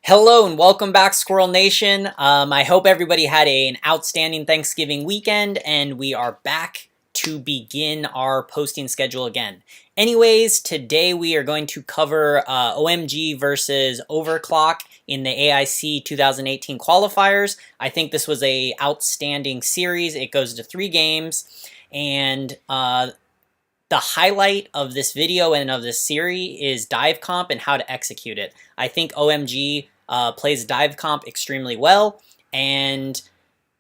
Hello and welcome back, Squirrel Nation. I hope everybody had an outstanding Thanksgiving weekend, and we are back to begin our posting schedule again. Anyways, today we are going to cover OMG versus Overclock in the AIC 2018 qualifiers. I think this was an outstanding series. It goes to 3 games, and the highlight of this video and of this series is dive comp and how to execute it. I think OMG plays dive comp extremely well, and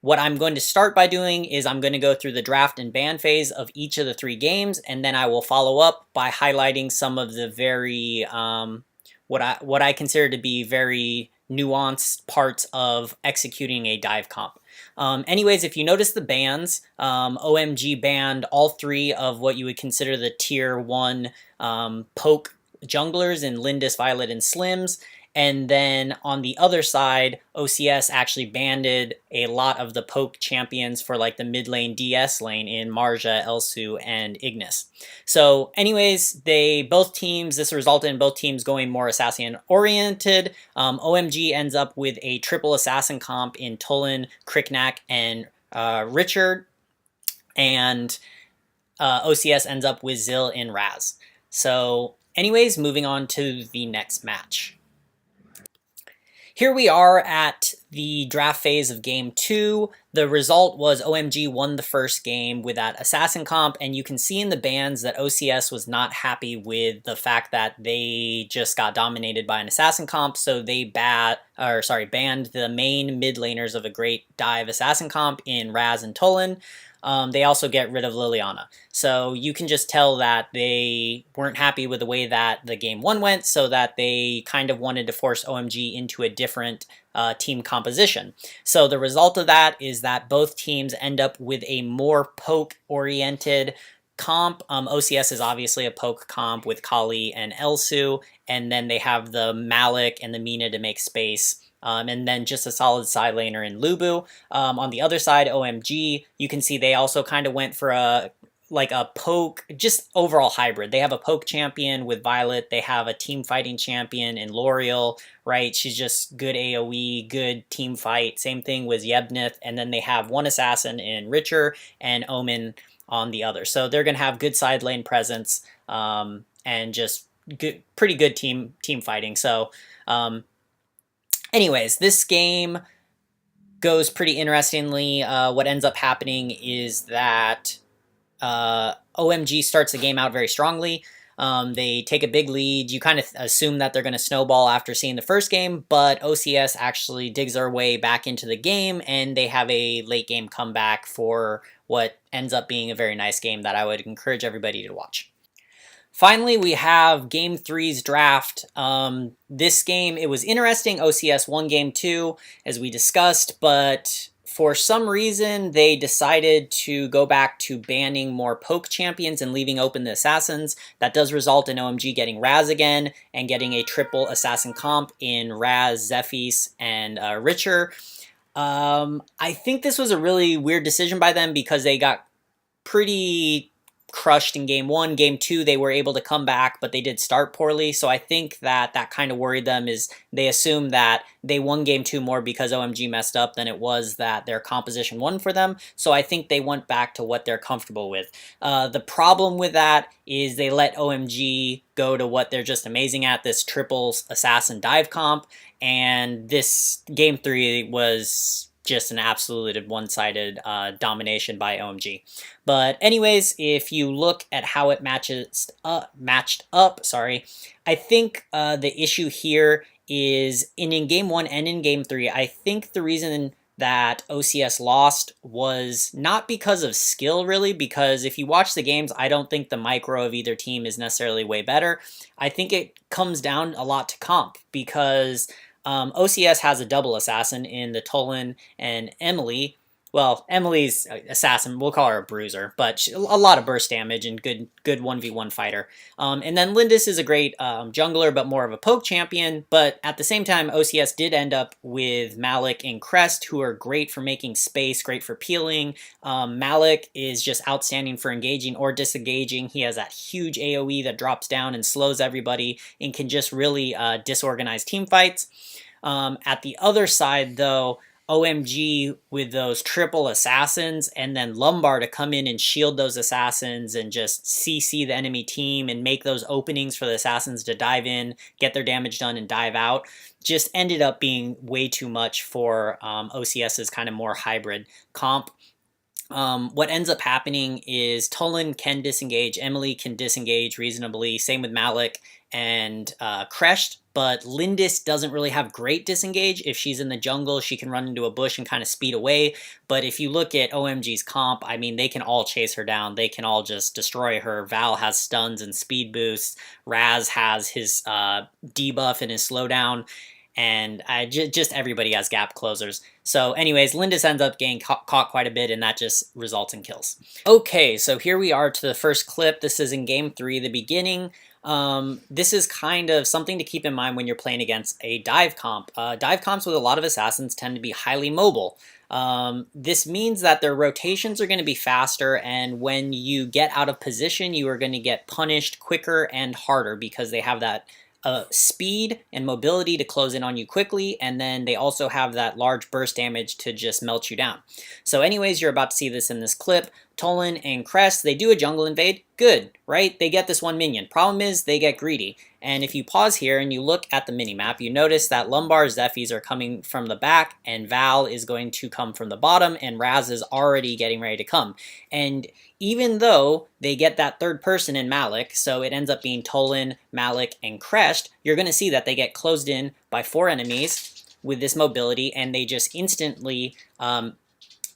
what I'm going to start by doing is I'm going to go through the draft and ban phase of each of the 3 games, and then I will follow up by highlighting some of the very what I consider to be very nuanced parts of executing a dive comp. Anyways, if you notice the bans, OMG banned all 3 of what you would consider the tier 1 poke junglers in Lindis, Violet, and Slims. And then on the other side, OCS actually banned a lot of the poke champions for like the mid lane DS lane in Marja, Elsu, and Ignis. So anyways, this resulted in both teams going more assassin oriented. OMG ends up with a triple assassin comp in Tulin, Cricknack, and Richard. And OCS ends up with Zil in Raz. So anyways, moving on to the next match. Here we are at the draft phase of game 2. The result was OMG won the first game with that assassin comp, and you can see in the bans that OCS was not happy with the fact that they just got dominated by an assassin comp, so they banned the main mid laners of a great dive assassin comp in Raz and Tulin. They also get rid of Liliana. So you can just tell that they weren't happy with the way that the game 1 went, so that they kind of wanted to force OMG into a different team composition. So the result of that is that both teams end up with a more poke-oriented comp. OCS is obviously a poke comp with Kali and Elsu, and then they have the Malik and the Mina to make space. And then just a solid side laner in Lubu. On the other side, OMG, you can see they also kind of went for a poke, just overall hybrid. They have a poke champion with Violet. They have a team fighting champion in L'Oreal, right? She's just good AoE, good team fight. Same thing with Yebnith. And then they have one assassin in Richer and Omen on the other. So they're going to have good side lane presence and just pretty good team fighting. So anyways, this game goes pretty interestingly. What ends up happening is that OMG starts the game out very strongly. They take a big lead. You kind of assume that they're going to snowball after seeing the first game, but OCS actually digs their way back into the game, and they have a late game comeback for what ends up being a very nice game that I would encourage everybody to watch. Finally, we have Game 3's draft. This game, it was interesting. OCS won Game 2, as we discussed, but for some reason, they decided to go back to banning more poke champions and leaving open the assassins. That does result in OMG getting Raz again and getting a triple assassin comp in Raz, Zephys, and Richer. I think this was a really weird decision by them because they got pretty crushed in game 1. Game 2, they were able to come back, but they did start poorly. So I think that kind of worried them, is they assumed that they won game 2 more because OMG messed up than it was that their composition won for them. So I think they went back to what they're comfortable with. The problem with that is they let OMG go to what they're just amazing at, this triple assassin dive comp, and this game 3 was just an absolute one-sided domination by OMG. But anyways, if you look at how it matched up, I think the issue here is in game 1 and in game 3, I think the reason that OCS lost was not because of skill, really, because if you watch the games, I don't think the micro of either team is necessarily way better. I think it comes down a lot to comp, because OCS has a double assassin in the Tulin and Emily. Well, Emily's assassin, we'll call her a bruiser, but a lot of burst damage and good 1v1 fighter. And then Lindis is a great jungler, but more of a poke champion. But at the same time, OCS did end up with Malik and Crest, who are great for making space, great for peeling. Malik is just outstanding for engaging or disengaging. He has that huge AoE that drops down and slows everybody and can just really disorganize team fights. At the other side, though, OMG with those triple assassins, and then Lumbar to come in and shield those assassins and just CC the enemy team and make those openings for the assassins to dive in, get their damage done, and dive out, just ended up being way too much for OCS's kind of more hybrid comp. What ends up happening is Tolan can disengage, Emily can disengage reasonably, same with Malik and Crest, but Lindis doesn't really have great disengage. If she's in the jungle, she can run into a bush and kind of speed away, but if you look at OMG's comp, I mean, they can all chase her down, they can all just destroy her. Val has stuns and speed boosts, Raz has his debuff and his slowdown, and just everybody has gap closers. So anyways, Lindis ends up getting caught quite a bit, and that just results in kills. Okay, so here we are to the first clip. This is in game 3, the beginning. This is kind of something to keep in mind when you're playing against a dive comp. Dive comps with a lot of assassins tend to be highly mobile. This means that their rotations are going to be faster, and when you get out of position, you are going to get punished quicker and harder because they have that speed and mobility to close in on you quickly, and then they also have that large burst damage to just melt you down. So anyways, you're about to see this in this clip. Tolan and Crest, they do a jungle invade. Good, right? They get this one minion. Problem is, they get greedy. And if you pause here and you look at the minimap, you notice that Lumbar Zephyrs are coming from the back, and Val is going to come from the bottom, and Raz is already getting ready to come. And even though they get that third person in Malik, so it ends up being Tolan, Malik, and Crest, you're going to see that they get closed in by 4 enemies with this mobility, and they just instantly,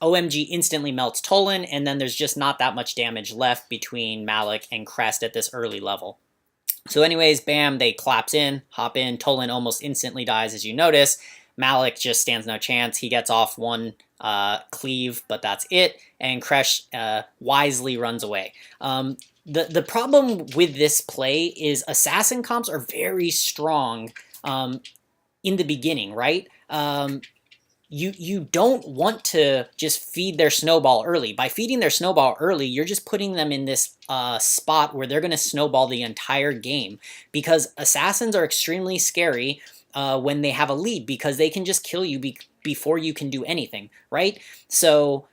OMG instantly melts Tolan, and then there's just not that much damage left between Malik and Crest at this early level. So anyways, bam, they collapse in, hop in, Tolan almost instantly dies, as you notice. Malik just stands no chance. He gets off one cleave, but that's it, and Crest wisely runs away. The problem with this play is assassin comps are very strong in the beginning, right? You don't want to just feed their snowball early. By feeding their snowball early, you're just putting them in this spot where they're going to snowball the entire game, because assassins are extremely scary when they have a lead, because they can just kill you before you can do anything, right? So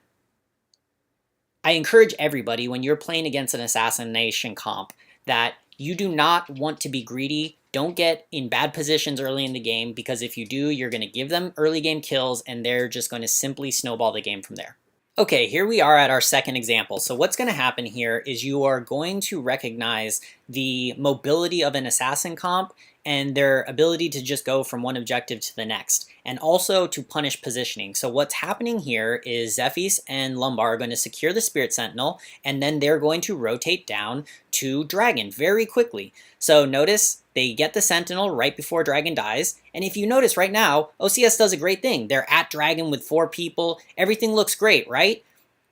I encourage everybody, when you're playing against an assassination comp, that you do not want to be greedy. Don't get in bad positions early in the game, because if you do, you're going to give them early game kills, and they're just going to simply snowball the game from there. Okay, here we are at our second example. So what's going to happen here is you are going to recognize the mobility of an assassin comp and their ability to just go from one objective to the next, and also to punish positioning. So what's happening here is Zephyrs and Lumbar are going to secure the Spirit Sentinel, and then they're going to rotate down to Dragon very quickly. So notice they get the Sentinel right before Dragon dies, and if you notice right now, OCS does a great thing. They're at Dragon with 4 people, everything looks great, right?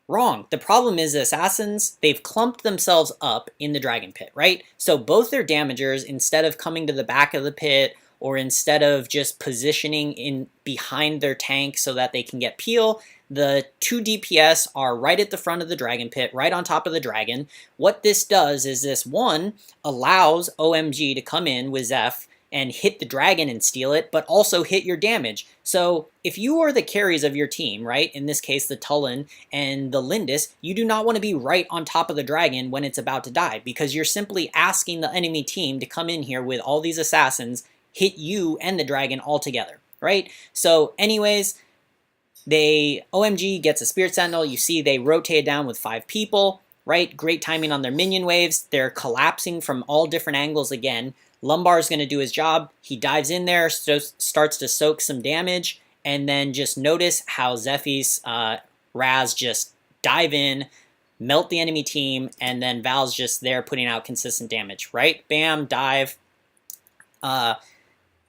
Wrong. The problem is the assassins, they've clumped themselves up in the Dragon Pit, right? So both their damagers, instead of coming to the back of the pit, or instead of just positioning in behind their tank so that they can get peel, the 2 DPS are right at the front of the Dragon Pit, right on top of the dragon. What this does is this, one, allows OMG to come in with Zeph and hit the dragon and steal it, but also hit your damage. So if you are the carries of your team, right, in this case the Tolan and the Lindis, you do not want to be right on top of the dragon when it's about to die, because you're simply asking the enemy team to come in here with all these assassins, hit you and the dragon all together, right? So anyways, OMG gets a Spirit Sentinel. You see they rotate down with 5 people, right? Great timing on their minion waves. They're collapsing from all different angles again. Lumbar's going to do his job. He dives in there, starts to soak some damage, and then just notice how Zephyrs, Raz just dive in, melt the enemy team, and then Val's just there putting out consistent damage, right? Bam, dive.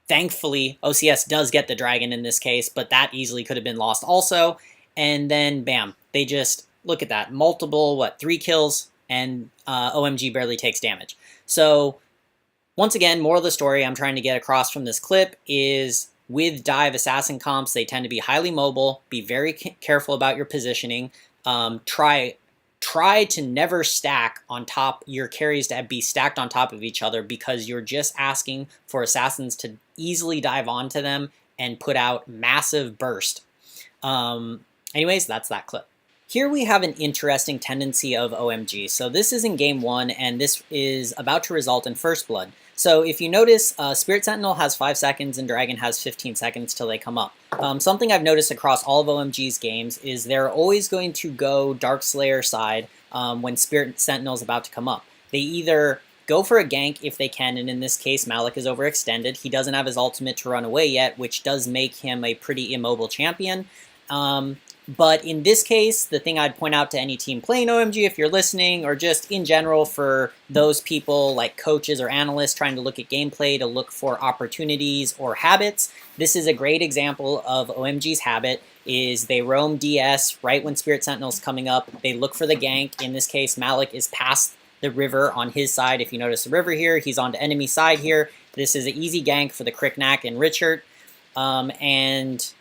Thankfully, OCS does get the dragon in this case, but that easily could have been lost also. And then, bam, they just, look at that, multiple, 3 kills, and OMG barely takes damage. So, once again, moral of the story I'm trying to get across from this clip is, with dive assassin comps, they tend to be highly mobile. Be very careful about your positioning. Try to never stack on top, your carries to be stacked on top of each other, because you're just asking for assassins to easily dive onto them and put out massive burst. Anyways, that's that clip. Here we have an interesting tendency of OMG. So this is in game 1, and this is about to result in first blood. So if you notice, Spirit Sentinel has 5 seconds and Dragon has 15 seconds till they come up. Something I've noticed across all of OMG's games is they're always going to go Dark Slayer side when Spirit Sentinel is about to come up. They either go for a gank if they can, and in this case Malik is overextended. He doesn't have his ultimate to run away yet, which does make him a pretty immobile champion. But in this case, the thing I'd point out to any team playing OMG, if you're listening, or just in general for those people like coaches or analysts trying to look at gameplay to look for opportunities or habits, this is a great example of OMG's habit, is they roam DS right when Spirit Sentinel's coming up. They look for the gank. In this case, Malik is past the river on his side. If you notice the river here, he's on the enemy side here. This is an easy gank for the Cricknack and Richard. And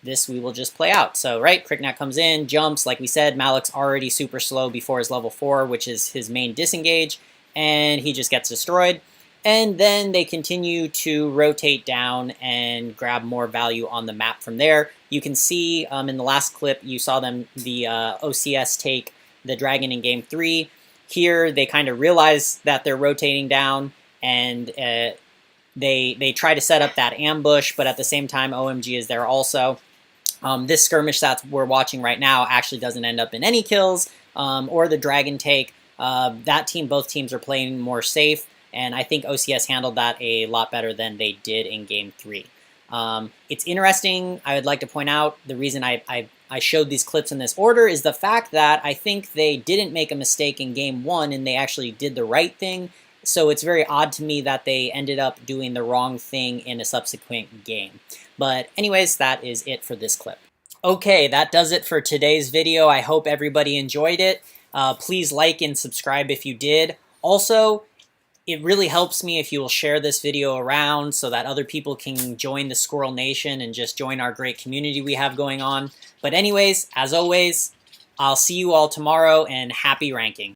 this we will just play out. So, right, Cricknack comes in, jumps, like we said, Malik's already super slow before his level 4, which is his main disengage, and he just gets destroyed. And then they continue to rotate down and grab more value on the map from there. You can see in the last clip, you saw them, the OCS take the Dragon in game 3. Here, they kind of realize that they're rotating down, and they try to set up that ambush, but at the same time, OMG is there also. This skirmish that we're watching right now actually doesn't end up in any kills or the Dragon take. Both teams are playing more safe, and I think OCS handled that a lot better than they did in game 3. It's interesting, I would like to point out, the reason I showed these clips in this order is the fact that I think they didn't make a mistake in game 1 and they actually did the right thing. So it's very odd to me that they ended up doing the wrong thing in a subsequent game. But anyways, that is it for this clip. Okay, that does it for today's video. I hope everybody enjoyed it. Please like and subscribe if you did. Also, it really helps me if you will share this video around so that other people can join the Squirrel Nation and just join our great community we have going on. But anyways, as always, I'll see you all tomorrow, and happy ranking.